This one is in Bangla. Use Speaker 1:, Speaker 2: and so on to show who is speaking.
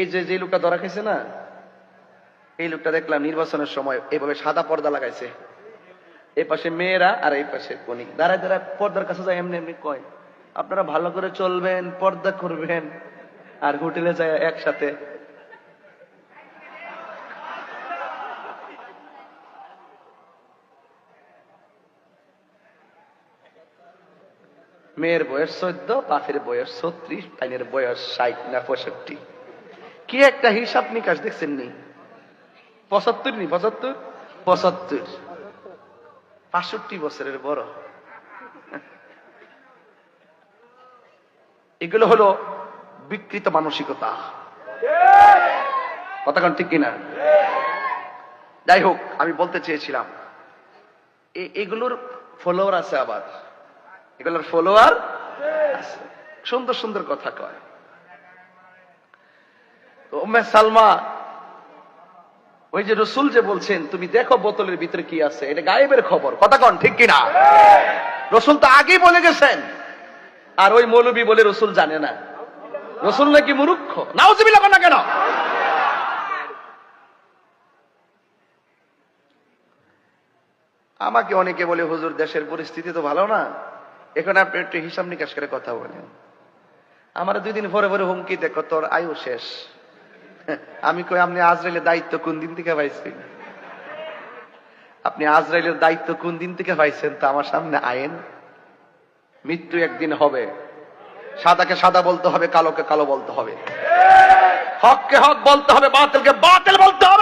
Speaker 1: এই যে লোকটা ধরা খেয়েছে না, এই লোকটা দেখলাম নির্বাচনের সময় এইভাবে সাদা পর্দা লাগাইছে, এই পাশে মেয়েরা আর এই পাশে কনি দাঁড়ায় দাঁড়ায় পর্দার কাছে যায়, এমনি এমনি কয় আপনারা ভালো করে চলবেন, পর্দা করবেন। আর হোটেলে যায় একসাথে। মেয়ের বয়স 14, বাপের বয়স 36, তাইনের বয়স 60 না 65। কি একটা হিসাব নিকাশ দেখছেন নি? 75 নি 75, 65 বছরের বড়। এগুলো হলো বিকৃত মানসিকতা। কথাক্ষণ ঠিক কিনা? যাই হোক, আমি বলতে চেয়েছিলাম এগুলোর ফলোয়ার আছে, আবার এগুলোর ফলোয়ার আছে, সুন্দর সুন্দর কথা কয়। উম্মে সালমা, ওই যে রসুল যে বলছেন তুমি দেখো বোতলের ভিতরে কি আছে, এটা গায়েবের খবর। কথা কন ঠিক কিনা? রসুল তো আগেই বলে গেছেন, আর ওই মৌলবী বলে রসুল জানে না। রসুল নাকি মূর্খ? নাউজুবিল্লাহ না কেন? আমাকে অনেকে বলে হুজুর দেশের পরিস্থিতি তো ভালো না, এখন আপনি একটু হিসাব নিকাশ করে কথা বলেন। আমার 2 দিন পরে পরে হুমকি, দেখো তোর আয়ু শেষ। আমি কই আপনি আজরাইলের দায়িত্ব কোন দিন থেকে পাইছেন? আপনি আজরাইলের দায়িত্ব কোন দিন থেকে পাইছেন? তা আমার সামনে আইন। মৃত্যু একদিন হবে, সাদাকে সাদা বলতে হবে, কালোকে কালো বলতে হবে, হককে হক বলতে হবে, বাতিলকে বাতিল বলতে হবে।